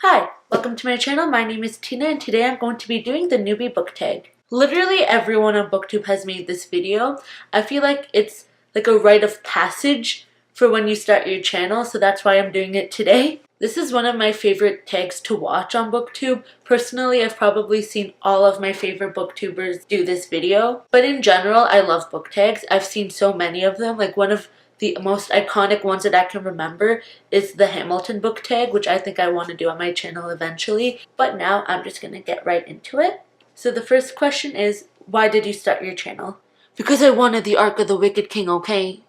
Hi, welcome to my channel. My name is Tina and today I'm going to be doing the newbie book tag. Literally everyone on BookTube has made this video. I feel like it's like a rite of passage for when you start your channel, so that's why I'm doing it today. This is one of my favorite tags to watch on BookTube. Personally, I've probably seen all of my favorite booktubers do this video. But in general, I love book tags. I've seen so many of them. Like one of the most iconic ones that I can remember is the Hamilton book tag, which I think I want to do on my channel eventually. But now I'm just going to get right into it. So the first question is, why did you start your channel? Because I wanted the Arc of the Wicked King, okay?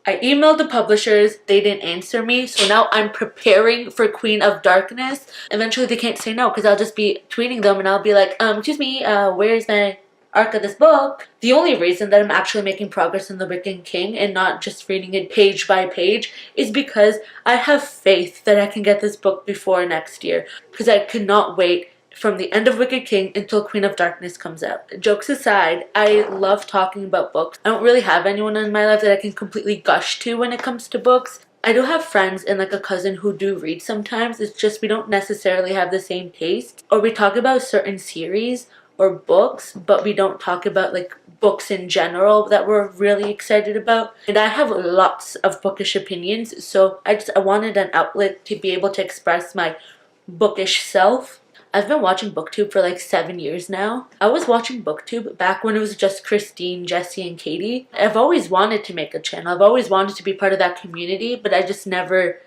I emailed the publishers, they didn't answer me, so now I'm preparing for Queen of Darkness. Eventually they can't say no because I'll just be tweeting them and I'll be like, excuse me, where's my arc of this book? The only reason that I'm actually making progress in The Wicked King and not just reading it page by page is because I have faith that I can get this book before next year, because I could not wait from the end of Wicked King until Queen of Darkness comes out. Jokes aside, I love talking about books. I don't really have anyone in my life that I can completely gush to when it comes to books. I do have friends and like a cousin who do read sometimes. It's just we don't necessarily have the same taste. Or we talk about certain series or books, but we don't talk about like books in general that we're really excited about. And I have lots of bookish opinions, so I wanted an outlet to be able to express my bookish self. I've been watching BookTube for like 7 years now. I was watching BookTube back when it was just Christine, Jessie, and Katie. I've always wanted to make a channel. I've always wanted to be part of that community, but I just never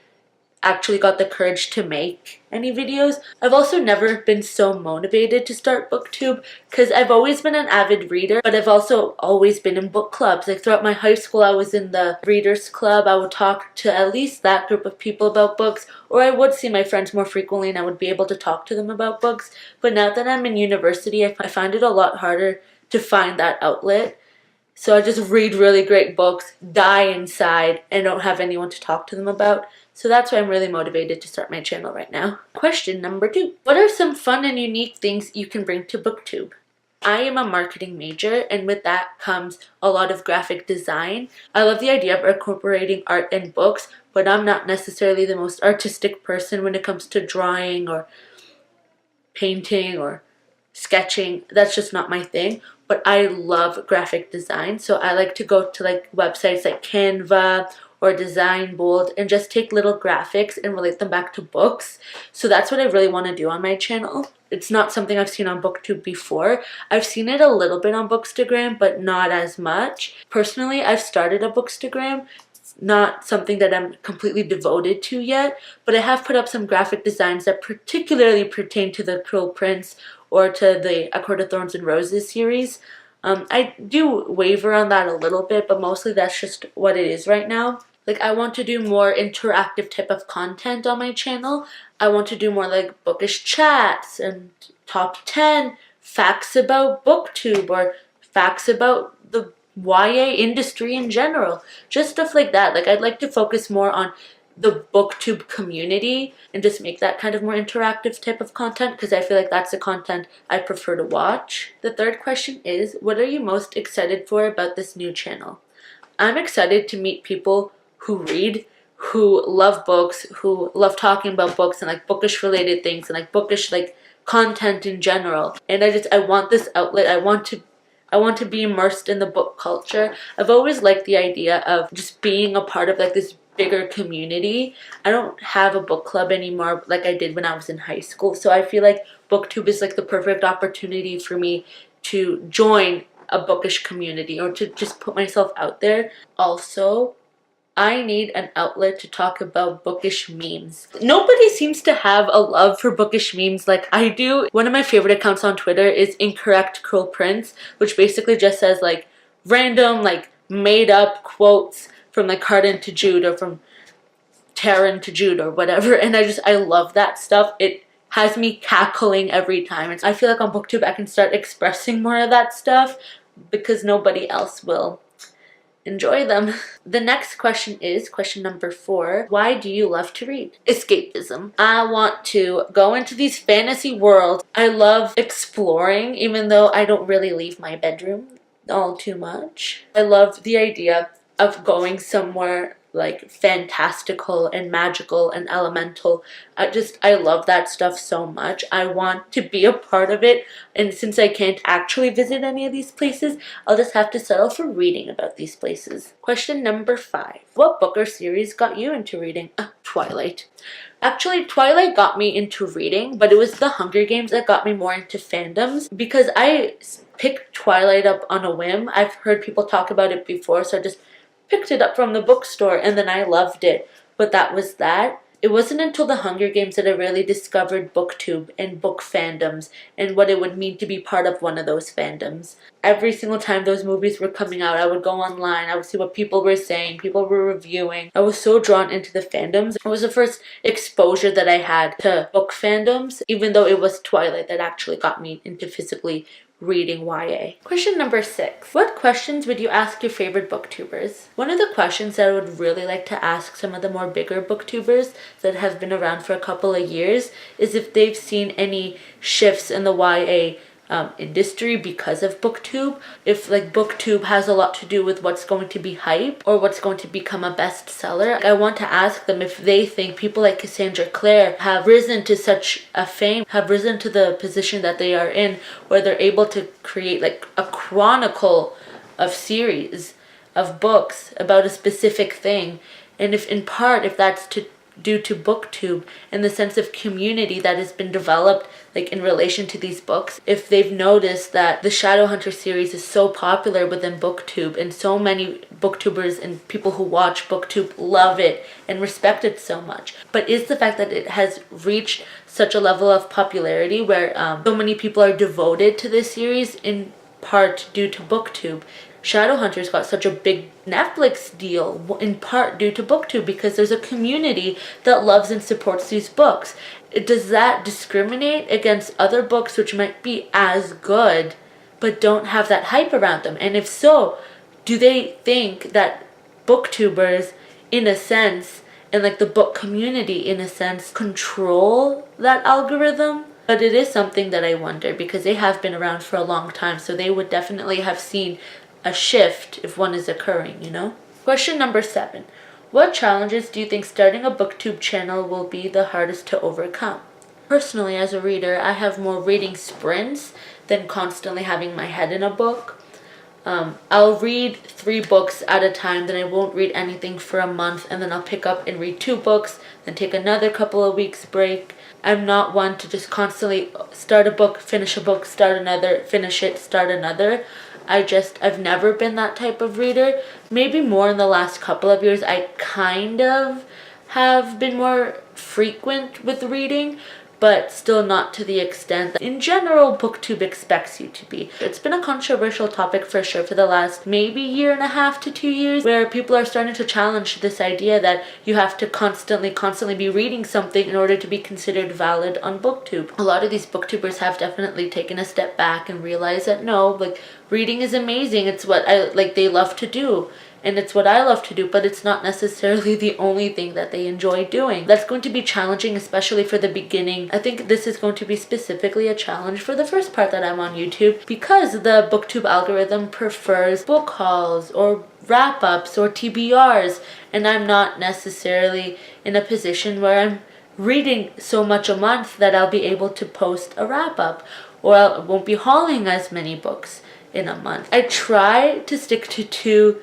actually got the courage to make any videos. I've also never been so motivated to start BookTube because I've always been an avid reader, but I've also always been in book clubs. Like throughout my high school, I was in the readers club. I would talk to at least that group of people about books, or I would see my friends more frequently and I would be able to talk to them about books. But now that I'm in university, I find it a lot harder to find that outlet. So I just read really great books, die inside, and don't have anyone to talk to them about. So that's why I'm really motivated to start my channel right now. Question number 2. What are some fun and unique things you can bring to BookTube? I am a marketing major, and with that comes a lot of graphic design. I love the idea of incorporating art in books, but I'm not necessarily the most artistic person when it comes to drawing or painting or sketching. That's just not my thing. But I love graphic design, so I like to go to like websites like Canva or Design Bold and just take little graphics and relate them back to books. So that's what I really want to do on my channel. It's not something I've seen on BookTube before. I've seen it a little bit on Bookstagram, but not as much. Personally, I've started a Bookstagram. It's not something that I'm completely devoted to yet, but I have put up some graphic designs that particularly pertain to the Cruel Prince or to the A Court of Thorns and Roses series. I do waver on that a little bit, but mostly that's just what it is right now. Like, I want to do more interactive type of content on my channel. I want to do more like bookish chats and top 10 facts about BookTube or facts about the YA industry in general. Just stuff like that. Like, I'd like to focus more on the BookTube community and just make that kind of more interactive type of content, because I feel like that's the content I prefer to watch. The third question is, what are you most excited for about this new channel? I'm excited to meet people who read, who love books, who love talking about books and like bookish related things and like bookish like content in general. And I want this outlet. I want to be immersed in the book culture. I've always liked the idea of just being a part of like this bigger community. I don't have a book club anymore like I did when I was in high school. So I feel like BookTube is like the perfect opportunity for me to join a bookish community or to just put myself out there. Also, I need an outlet to talk about bookish memes. Nobody seems to have a love for bookish memes like I do. One of my favorite accounts on Twitter is Incorrect Cruel Prince, which basically just says like random like made up quotes from like Cardan to Jude or from Taran to Jude or whatever, and I love that stuff. It has me cackling every time. I feel like on BookTube I can start expressing more of that stuff because nobody else will enjoy them. The next question is question number 4. Why do you love to read? Escapism. I want to go into these fantasy worlds. I love exploring, even though I don't really leave my bedroom all too much. I love the idea of going somewhere like fantastical and magical and elemental. I love that stuff so much. I want to be a part of it, and since I can't actually visit any of these places, I'll just have to settle for reading about these places. Question number 5. What book or series got you into reading? Twilight. Actually, Twilight got me into reading, but it was the Hunger Games that got me more into fandoms, because I picked Twilight up on a whim. I've heard people talk about it before, so I just picked it up from the bookstore, and then I loved it. But that was that. It wasn't until the Hunger Games that I really discovered BookTube and book fandoms and what it would mean to be part of one of those fandoms. Every single time those movies were coming out, I would go online, I would see what people were saying, people were reviewing. I was so drawn into the fandoms. It was the first exposure that I had to book fandoms, even though it was Twilight that actually got me into physically reading YA. Question number 6. What questions would you ask your favorite booktubers? One of the questions that I would really like to ask some of the more bigger booktubers that have been around for a couple of years is if they've seen any shifts in the YA industry because of BookTube. If like BookTube has a lot to do with what's going to be hype or what's going to become a bestseller. I want to ask them if they think people like Cassandra Clare have risen to such a fame, have risen to the position that they are in, where they're able to create like a chronicle of series of books about a specific thing, and if in part if that's due to BookTube and the sense of community that has been developed like in relation to these books. If they've noticed that the Shadowhunter series is so popular within BookTube and so many booktubers and people who watch BookTube love it and respect it so much. But is the fact that it has reached such a level of popularity where so many people are devoted to this series in part due to BookTube. Shadowhunters got such a big Netflix deal in part due to BookTube because there's a community that loves and supports these books. Does that discriminate against other books which might be as good but don't have that hype around them? And if so, do they think that booktubers, in a sense, and like the book community, in a sense, control that algorithm? But it is something that I wonder, because they have been around for a long time, so they would definitely have seen a shift if one is occurring, you know? Question number 7. What challenges do you think starting a BookTube channel will be the hardest to overcome? Personally, as a reader, I have more reading sprints than constantly having my head in a book. I'll read 3 books at a time, then I won't read anything for a month, and then I'll pick up and read 2 books, then take another couple of weeks break. I'm not one to just constantly start a book, finish a book, start another, finish it, start another. I've never been that type of reader. Maybe more in the last couple of years, I kind of have been more frequent with reading, but still not to the extent that in general BookTube expects you to be. It's been a controversial topic for sure for the last maybe 1.5 to 2 years, where people are starting to challenge this idea that you have to constantly be reading something in order to be considered valid on BookTube. A lot of these booktubers have definitely taken a step back and realized that no, like, reading is amazing. It's what they love to do. And it's what I love to do, but it's not necessarily the only thing that they enjoy doing. That's going to be challenging, especially for the beginning. I think this is going to be specifically a challenge for the first part that I'm on YouTube, because the BookTube algorithm prefers book hauls or wrap-ups or TBRs, and I'm not necessarily in a position where I'm reading so much a month that I'll be able to post a wrap-up, or I won't be hauling as many books in a month. I try to stick to 2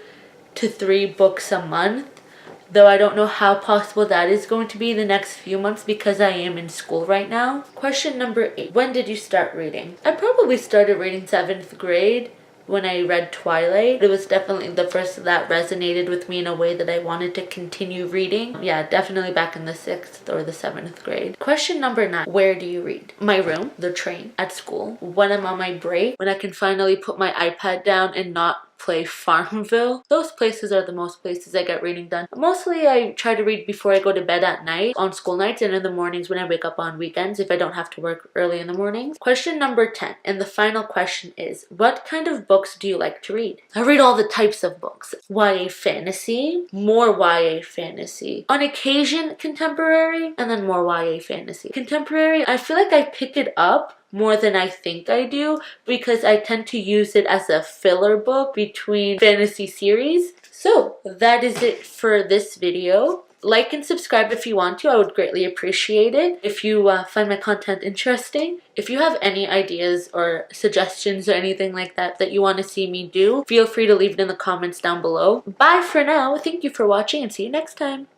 to 3 books a month, though I don't know how possible that is going to be in the next few months because I am in school right now. Question number 8. When did you start reading? I probably started reading 7th grade when I read Twilight. It was definitely the first that resonated with me in a way that I wanted to continue reading. Yeah, definitely back in the 6th or the 7th grade. Question number 9. Where do you read? My room, the train, at school, when I'm on my break, when I can finally put my iPad down and not play Farmville. Those places are the most places I get reading done. Mostly I try to read before I go to bed at night, on school nights, and in the mornings when I wake up on weekends if I don't have to work early in the mornings. Question number 10, and the final question is, what kind of books do you like to read? I read all the types of books. YA fantasy, more YA fantasy, on occasion contemporary, and then more YA fantasy. Contemporary, I feel like I pick it up more than I think I do because I tend to use it as a filler book between fantasy series. So that is it for this video. Like and subscribe if you want to. I would greatly appreciate it if you find my content interesting. If you have any ideas or suggestions or anything like that that you want to see me do, feel free to leave it in the comments down below. Bye for now. Thank you for watching and see you next time.